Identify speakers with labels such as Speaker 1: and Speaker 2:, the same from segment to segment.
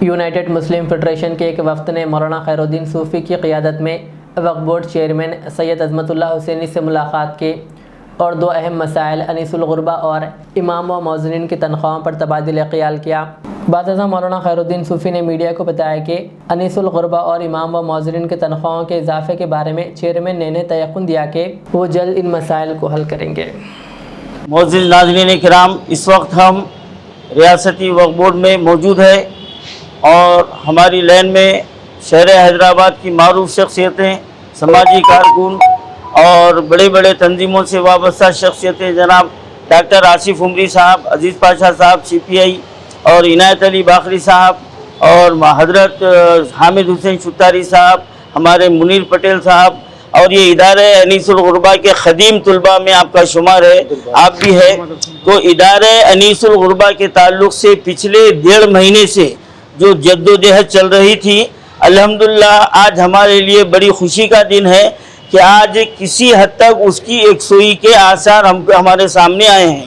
Speaker 1: United مسلم federation کے ایک وفد نے مولانا خیر الدین صوفی کی قیادت میں وقف بورڈ چیئرمین سید عظمت اللہ حسینی سے ملاقات کی اور دو اہم مسائل انیس الغربا اور امام و مؤذنین کی تنخواہوں پر تبادلہ خیال کیا۔ بعد ازاں مولانا خیر الدین صوفی نے میڈیا کو بتایا کہ انیس الغربا اور امام و مؤذنین کے تنخواہوں کے اضافے کے بارے میں چیئرمین نے انہیں تیقن دیا کہ وہ جلد ان مسائل کو حل کریں گے۔
Speaker 2: معزز ناظرین کرام، اس وقت ہم ریاستی وقف بورڈ میں موجود ہے اور ہماری لین میں شہر حیدرآباد کی معروف شخصیتیں، سماجی کارکن اور بڑے بڑے تنظیموں سے وابستہ شخصیتیں جناب ڈاکٹر آصف عمری صاحب، عزیز پاشا صاحب CPI اور عنایت علی باقری صاحب اور حضرت حامد حسین شتاری صاحب، ہمارے منیر پٹیل صاحب اور یہ ادارہ انیس الغربا کے خدیم طلباء میں آپ کا شمار ہے، آپ بھی ہے۔ تو ادارہ انیس الغربا کے تعلق سے پچھلے 1.5 مہینے سے جو جدوجہد چل رہی تھی، الحمدللہ آج ہمارے لیے بڑی خوشی کا دن ہے کہ آج کسی حد تک اس کی یکسوئی کے آثار ہمارے سامنے آئے ہیں،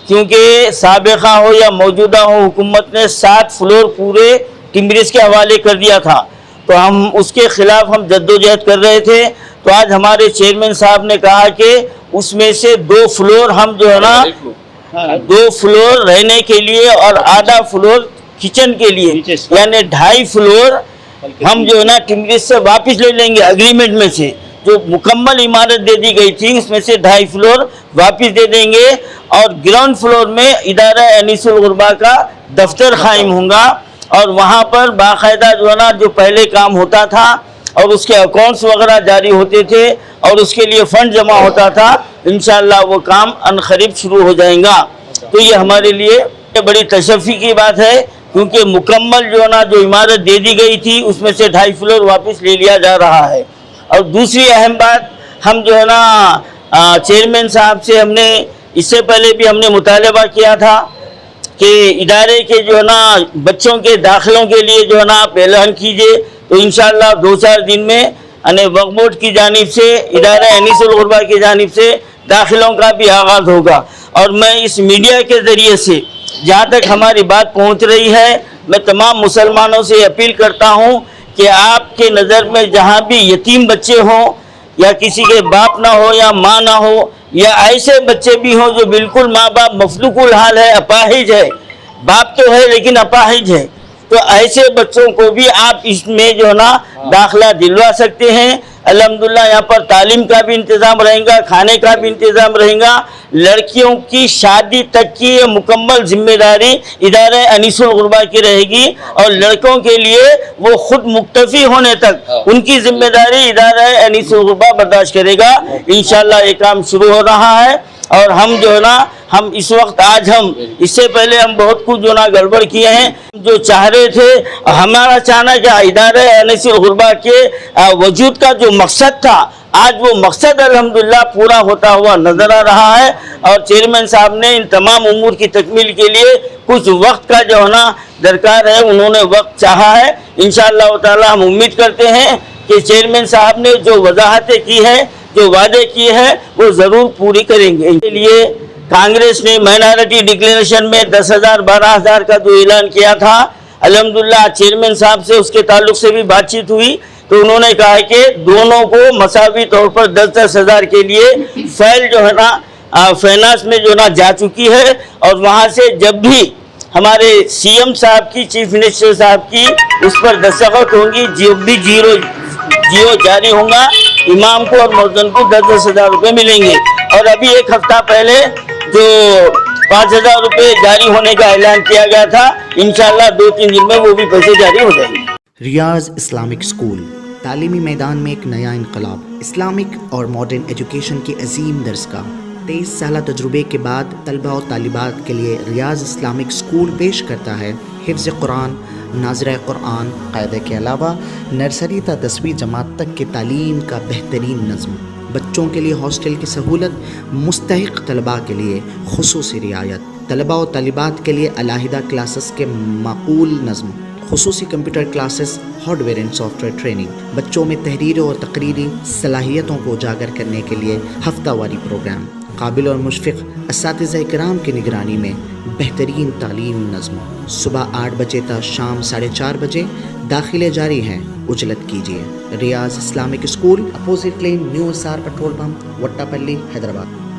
Speaker 2: کیونکہ سابقہ ہو یا موجودہ ہو حکومت نے 7 فلور پورے ٹمبرز کے حوالے کر دیا تھا، تو ہم اس کے خلاف ہم جدوجہد کر رہے تھے۔ تو آج ہمارے چیئرمین صاحب نے کہا کہ اس میں سے 2 فلور ہم جو ہے نا 2 فلور رہنے کے لیے اور آدھا فلور کچن کے لیے، یعنی 2.5 فلور ہم جو ہے نا ٹمبرز سے واپس لے لیں گے۔ اگریمنٹ میں سے جو مکمل عمارت دے دی گئی تھی اس میں سے 2.5 فلور واپس دے دیں گے اور گراؤنڈ فلور میں ادارہ انیس الغربا کا دفتر قائم ہوگا اور وہاں پر باقاعدہ جو ہے نا جو پہلے کام ہوتا تھا اور اس کے اکاؤنٹس وغیرہ جاری ہوتے تھے اور اس کے لیے فنڈ جمع ہوتا تھا، انشاءاللہ وہ کام عنقریب شروع ہو جائیں گا۔ تو یہ ہمارے لیے بڑی تشفی کی بات ہے، کیونکہ مکمل جو ہے نا جو عمارت دے دی گئی تھی اس میں سے 2.5 فلور واپس لے لیا جا رہا ہے۔ اور دوسری اہم بات، ہم جو ہے نا چیئرمین صاحب سے ہم نے اس سے پہلے بھی ہم نے مطالبہ کیا تھا کہ ادارے کے جو ہے نا بچوں کے داخلوں کے لیے جو ہے نا آپ اعلان کیجئے، تو انشاءاللہ 2-4 دن میں وقف بورڈ کی جانب سے ادارہ انیس الغربا کی جانب سے داخلوں کا بھی آغاز ہوگا۔ اور میں اس میڈیا کے ذریعے سے جہاں تک ہماری بات پہنچ رہی ہے، میں تمام مسلمانوں سے اپیل کرتا ہوں کہ آپ کے نظر میں جہاں بھی یتیم بچے ہوں یا کسی کے باپ نہ ہو یا ماں نہ ہو یا ایسے بچے بھی ہوں جو بالکل ماں باپ مفلوق الحال ہے، اپاہج ہے، باپ تو ہے لیکن اپاہج ہے، تو ایسے بچوں کو بھی آپ اس میں جو ہے نا داخلہ دلوا سکتے ہیں۔ الحمدللہ یہاں پر تعلیم کا بھی انتظام رہے گا، کھانے کا بھی انتظام رہے گا۔ لڑکیوں کی شادی تک کی مکمل ذمہ داری ادارہ انیس الغربا کی رہے گی اور لڑکوں کے لیے وہ خود مکتفی ہونے تک ان کی ذمہ داری ادارہ انیس الغربا برداشت کرے گا۔ انشاءاللہ یہ کام شروع ہو رہا ہے اور ہم جو ہے نا ہم اس وقت آج ہم اس سے پہلے ہم بہت کچھ جو نا گڑبڑ کیے ہیں، جو چاہ رہے تھے ہمارا چاہنا کہ ادارہ انیس الغربا کے وجود کا جو مقصد تھا، آج وہ مقصد الحمدللہ پورا ہوتا ہوا نظر آ رہا ہے اور چیئرمین صاحب نے ان تمام امور کی تکمیل کے لیے کچھ وقت کا جو ہے نا درکار ہے، انہوں نے وقت چاہا ہے۔ انشاءاللہ تعالی ہم امید کرتے ہیں کہ چیئرمین صاحب نے جو وضاحتیں کی ہے، جو وعدے کیے ہیں، وہ ضرور پوری کریں گے۔ اس کے لیے کانگریس نے مائنارٹی ڈکلیریشن میں 10,000 12,000 کا جو اعلان کیا تھا، الحمدللہ چیئرمین صاحب سے اس کے تعلق سے بھی بات چیت ہوئی تو انہوں نے کہا کہ دونوں کو مساوی طور پر 10-10 ہزار کے لیے فائل جو ہے نا فائنانس میں جو نا جا چکی ہے اور وہاں سے جب بھی ہمارے CM صاحب کی، چیف منسٹر صاحب کی اس پر دستخط ہوں گی، جب بھی جیو جاری ہوں گا، امام کو اور مؤذن کو 10-10 ہزار روپے ملیں گے۔ اور ابھی 1 ہفتہ پہلے جو 5,000 روپے جاری ہونے کا اعلان کیا گیا تھا، انشاءاللہ 2-3 دن میں وہ بھی پیسے جاری ہو جائیں گے۔
Speaker 3: ریاض اسلامک اسکول تعلیمی میدان میں ایک نیا انقلاب، اسلامک اور ماڈرن ایجوکیشن کی عظیم درسگاہ۔ 23 سالہ تجربے کے بعد طلبہ اور طالبات کے لیے ریاض اسلامک اسکول پیش کرتا ہے حفظ قرآن، ناظرہ قرآن، قاعدہ کے علاوہ نرسری تا 10ویں جماعت تک کی تعلیم کا بہترین نظم۔ بچوں کے لیے ہاسٹل کی سہولت، مستحق طلباء کے لیے خصوصی رعایت، طلباء و طالبات کے لیے علیحدہ کلاسز کے معقول نظم، خصوصی computer classes, hard where and soft where training, بچوں میں تحریری اور تقریری صلاحیتوں کو اجاگر کرنے کے لیے ہفتہ واری پروگرام، قابل اور مشفق اساتذہ کرام کی نگرانی میں بہترین تعلیم نظم. صبح 8 بجے تا شام 4:30 بجے داخلے جاری ہیں. اجلت کیجیے. Riaz Islamic school, opposite lane, new SR petrol pump, Vattepally, Hyderabad.